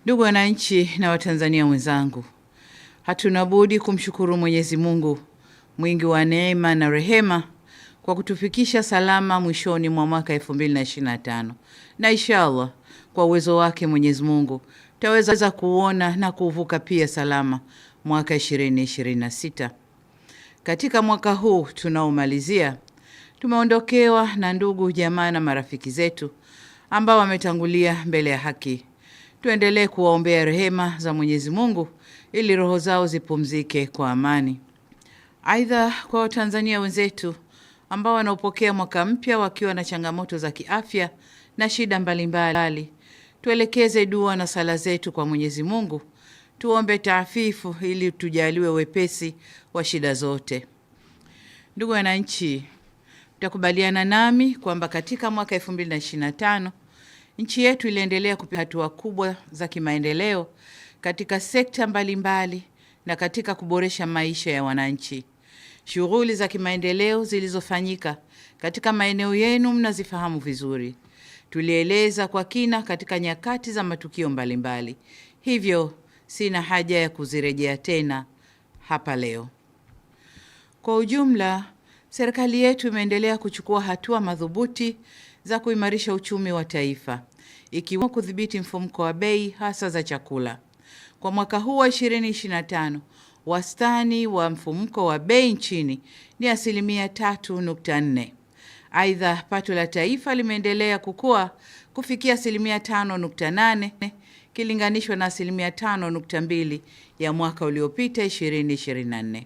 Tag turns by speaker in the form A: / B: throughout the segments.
A: Ndugu wananchi na Watanzania wenzangu, hatuna budi kumshukuru Mwenyezi Mungu mwingi wa neema na rehema kwa kutufikisha salama mwishoni mwa mwaka 2025. Na inshallah kwa uwezo wake Mwenyezi Mungu tutaweza kuona na kuvuka pia salama mwaka 2026. Katika mwaka huu tunaomalizia, tumeondokewa na ndugu, jamaa na marafiki zetu ambao wametangulia mbele ya haki. Tuendelee kuwaombea rehema za Mwenyezi Mungu ili roho zao zipumzike kwa amani. Aidha, kwa Watanzania wenzetu ambao wanaopokea mwaka mpya wakiwa na changamoto za kiafya na shida mbalimbali, tuelekeze dua na sala zetu kwa Mwenyezi Mungu, tuombe taafifu ili tujaliwe wepesi wa shida zote. Ndugu wananchi, mtakubaliana nami kwamba katika mwaka 2025 nchi yetu iliendelea kupiga hatua kubwa za kimaendeleo katika sekta mbalimbali na katika kuboresha maisha ya wananchi. Shughuli za kimaendeleo zilizofanyika katika maeneo yenu mnazifahamu vizuri. Tulieleza kwa kina katika nyakati za matukio mbalimbali. Hivyo sina haja ya kuzirejea tena hapa leo. Kwa ujumla, serikali yetu imeendelea kuchukua hatua madhubuti za kuimarisha uchumi wa taifa, ikiwemo kudhibiti mfumuko wa bei hasa za chakula. Kwa mwaka huu wa 2025, wastani wa mfumuko wa bei nchini ni 3.4%. Aidha, pato la taifa limeendelea kukua kufikia 5.8% kilinganishwa na 5.2% ya mwaka uliopita 2024.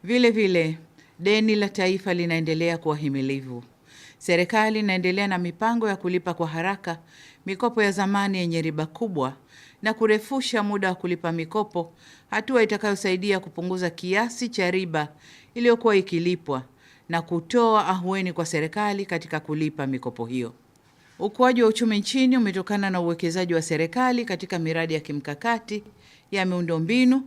A: Vile vile, deni la taifa linaendelea kuwa himilivu. Serikali inaendelea na mipango ya kulipa kwa haraka mikopo ya zamani yenye riba kubwa na kurefusha muda wa kulipa mikopo, hatua itakayosaidia kupunguza kiasi cha riba iliyokuwa ikilipwa na kutoa ahueni kwa serikali katika kulipa mikopo hiyo. Ukuaji wa uchumi nchini umetokana na uwekezaji wa serikali katika miradi ya kimkakati ya miundombinu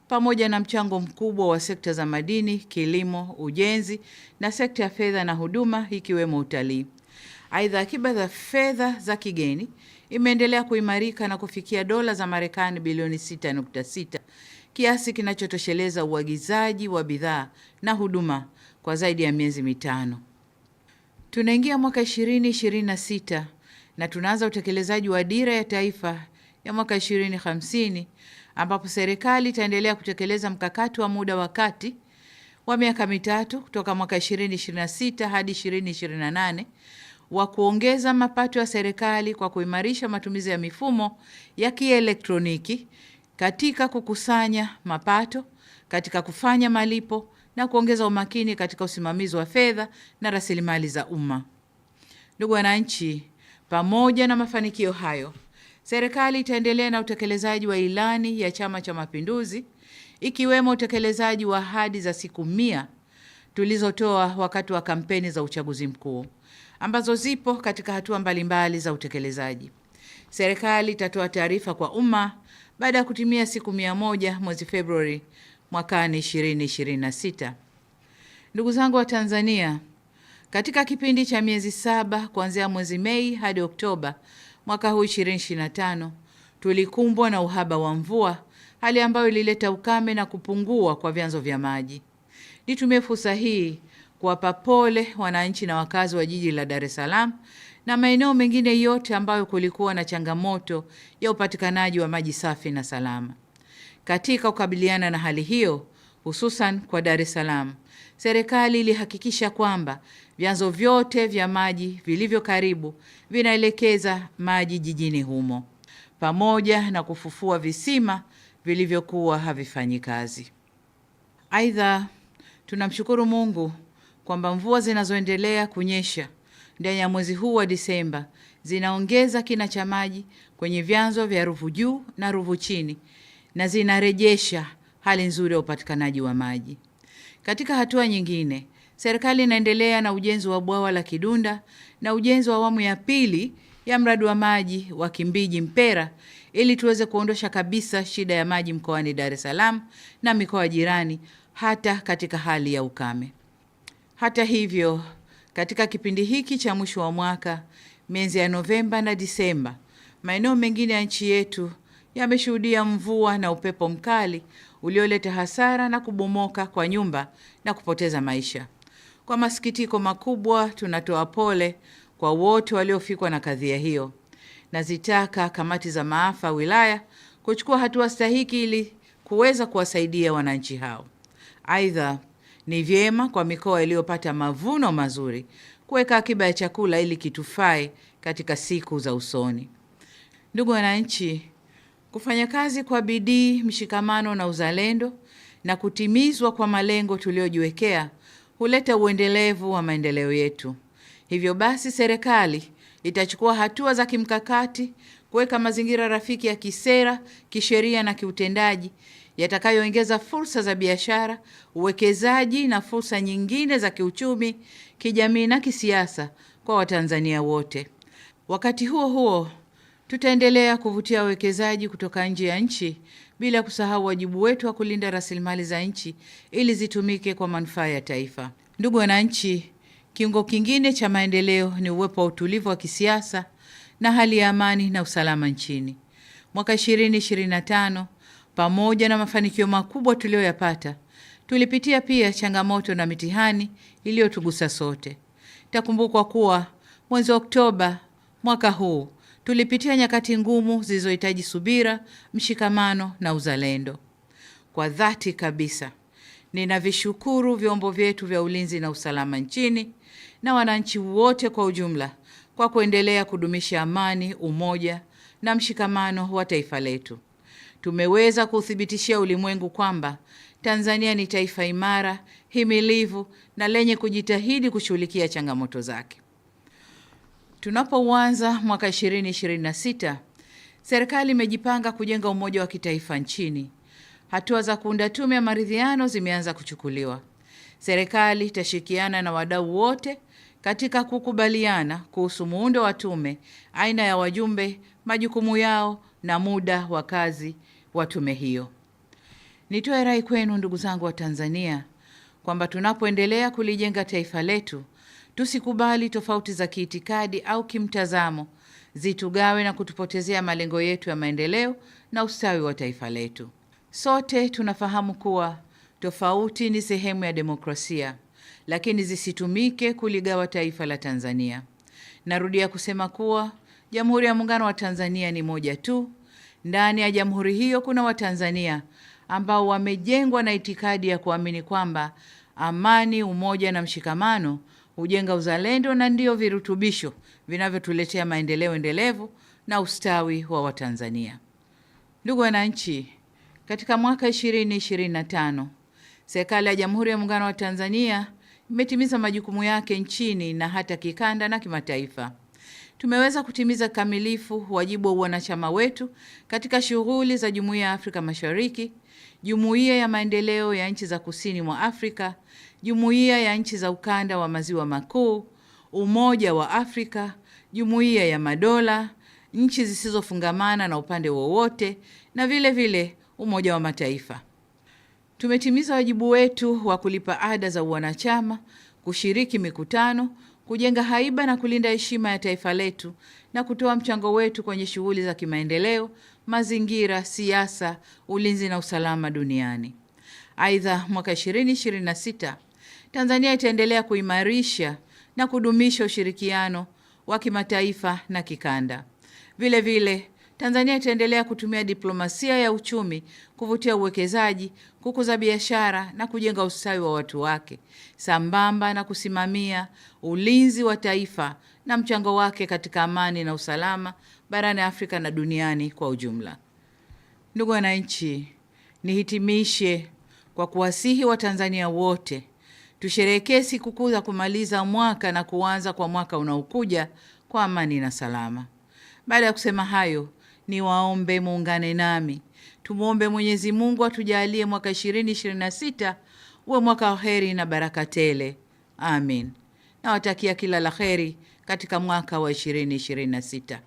A: pamoja na mchango mkubwa wa sekta za madini, kilimo, ujenzi na sekta ya fedha na huduma ikiwemo utalii. Aidha, akiba za fedha za kigeni imeendelea kuimarika na kufikia dola za Marekani bilioni 6.6, kiasi kinachotosheleza uagizaji wa bidhaa na huduma kwa zaidi ya miezi mitano. Tunaingia mwaka 2026 na tunaanza utekelezaji wa dira ya taifa ya mwaka 2050 ambapo serikali itaendelea kutekeleza mkakati wa muda wa kati wa miaka mitatu kutoka mwaka 2026 hadi 2028 wa kuongeza mapato ya serikali kwa kuimarisha matumizi ya mifumo ya kielektroniki katika kukusanya mapato, katika kufanya malipo na kuongeza umakini katika usimamizi wa fedha na rasilimali za umma. Ndugu wananchi, pamoja na mafanikio hayo, serikali itaendelea na utekelezaji wa ilani ya Chama cha Mapinduzi, ikiwemo utekelezaji wa ahadi za siku 100 tulizotoa wakati wa kampeni za uchaguzi mkuu, ambazo zipo katika hatua mbalimbali za utekelezaji. Serikali itatoa taarifa kwa umma baada ya kutimia siku 100 mwezi Februari mwakani 2026. Ndugu zangu wa Tanzania, katika kipindi cha miezi 7 kuanzia mwezi Mei hadi Oktoba mwaka huu 2025, tulikumbwa na uhaba wa mvua, hali ambayo ilileta ukame na kupungua kwa vyanzo vya maji. Nitumie fursa hii kuwapa pole wananchi na wakazi wa jiji la Dar es Salaam na maeneo mengine yote ambayo kulikuwa na changamoto ya upatikanaji wa maji safi na salama. Katika kukabiliana na hali hiyo, hususan kwa Dar es Salaam, serikali ilihakikisha kwamba vyanzo vyote vya maji vilivyo karibu vinaelekeza maji jijini humo, pamoja na kufufua visima vilivyokuwa havifanyi kazi. Aidha, tunamshukuru Mungu kwamba mvua zinazoendelea kunyesha ndani ya mwezi huu wa Disemba zinaongeza kina cha maji kwenye vyanzo vya Ruvu Juu na Ruvu Chini na zinarejesha hali nzuri ya upatikanaji wa maji. Katika hatua nyingine, serikali inaendelea na ujenzi wa bwawa la Kidunda na ujenzi wa awamu ya pili ya mradi wa maji wa Kimbiji Mpera ili tuweze kuondosha kabisa shida ya maji mkoani Dar es Salaam na mikoa jirani hata katika hali ya ukame. Hata hivyo, katika kipindi hiki cha mwisho wa mwaka, miezi ya Novemba na Disemba, maeneo mengine ya nchi yetu yameshuhudia mvua na upepo mkali ulioleta hasara na kubomoka kwa nyumba na kupoteza maisha. Kwa masikitiko makubwa, tunatoa pole kwa wote waliofikwa na kadhia hiyo. Nazitaka kamati za maafa wilaya kuchukua hatua stahiki ili kuweza kuwasaidia wananchi hao. Aidha, ni vyema kwa mikoa iliyopata mavuno mazuri kuweka akiba ya chakula ili kitufae katika siku za usoni. Ndugu wananchi, kufanya kazi kwa bidii, mshikamano na uzalendo na kutimizwa kwa malengo tuliyojiwekea huleta uendelevu wa maendeleo yetu. Hivyo basi, serikali itachukua hatua za kimkakati kuweka mazingira rafiki ya kisera, kisheria na kiutendaji yatakayoongeza fursa za biashara, uwekezaji na fursa nyingine za kiuchumi, kijamii na kisiasa kwa Watanzania wote. Wakati huo huo, tutaendelea kuvutia wawekezaji kutoka nje ya nchi bila kusahau wajibu wetu wa kulinda rasilimali za nchi ili zitumike kwa manufaa ya taifa. Ndugu wananchi, kiungo kingine cha maendeleo ni uwepo wa utulivu wa kisiasa na hali ya amani na usalama nchini. Mwaka 2025, pamoja na mafanikio makubwa tuliyoyapata, tulipitia pia changamoto na mitihani iliyotugusa sote. Itakumbukwa kuwa mwezi Oktoba mwaka huu tulipitia nyakati ngumu zilizohitaji subira, mshikamano na uzalendo. Kwa dhati kabisa, ninavishukuru vyombo vyetu vya ulinzi na usalama nchini na wananchi wote kwa ujumla kwa kuendelea kudumisha amani, umoja na mshikamano wa taifa letu. Tumeweza kuthibitishia ulimwengu kwamba Tanzania ni taifa imara, himilivu na lenye kujitahidi kushughulikia changamoto zake. Tunapoanza mwaka 2026, serikali imejipanga kujenga umoja wa kitaifa nchini. Hatua za kuunda tume ya maridhiano zimeanza kuchukuliwa. Serikali itashirikiana na wadau wote katika kukubaliana kuhusu muundo wa tume, aina ya wajumbe, majukumu yao na muda wa kazi wa tume hiyo. Nitoe rai kwenu ndugu zangu wa Tanzania kwamba tunapoendelea kulijenga taifa letu, tusikubali tofauti za kiitikadi au kimtazamo zitugawe na kutupotezea malengo yetu ya maendeleo na ustawi wa taifa letu. Sote tunafahamu kuwa tofauti ni sehemu ya demokrasia, lakini zisitumike kuligawa taifa la Tanzania. Narudia kusema kuwa Jamhuri ya Muungano wa Tanzania ni moja tu. Ndani ya jamhuri hiyo kuna Watanzania ambao wamejengwa na itikadi ya kuamini kwamba amani, umoja na mshikamano hujenga uzalendo na ndio virutubisho vinavyotuletea maendeleo endelevu na ustawi wa Watanzania. Ndugu wananchi, katika mwaka 2025, serikali ya Jamhuri ya Muungano wa Tanzania imetimiza majukumu yake nchini na hata kikanda na kimataifa. Tumeweza kutimiza kamilifu wajibu wa wanachama wetu katika shughuli za Jumuiya ya Afrika Mashariki, Jumuiya ya Maendeleo ya Nchi za Kusini mwa Afrika, Jumuiya ya Nchi za Ukanda wa Maziwa Makuu, Umoja wa Afrika, Jumuiya ya Madola, nchi zisizofungamana na upande wowote na vile vile Umoja wa Mataifa. Tumetimiza wajibu wetu wa kulipa ada za wanachama, kushiriki mikutano, kujenga haiba na kulinda heshima ya taifa letu na kutoa mchango wetu kwenye shughuli za kimaendeleo, mazingira, siasa, ulinzi na usalama duniani. Aidha, mwaka 2026, Tanzania itaendelea kuimarisha na kudumisha ushirikiano wa kimataifa na kikanda. Vile vile, Tanzania itaendelea kutumia diplomasia ya uchumi kuvutia uwekezaji, kukuza biashara na kujenga ustawi wa watu wake, sambamba na kusimamia ulinzi wa taifa na mchango wake katika amani na usalama barani Afrika na duniani kwa ujumla. Ndugu wananchi, nihitimishe kwa kuwasihi Watanzania wote tusherehekee sikukuu za kumaliza mwaka na kuanza kwa mwaka unaokuja kwa amani na salama. Baada ya kusema hayo, niwaombe muungane nami. Tumuombe Mwenyezi Mungu atujalie mwaka 2026 uwe mwaka wa heri na baraka tele. Amin. Nawatakia kila la heri katika mwaka wa 2026.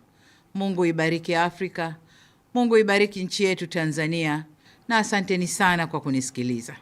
A: Mungu ibariki Afrika. Mungu ibariki nchi yetu Tanzania. Na asanteni sana kwa kunisikiliza.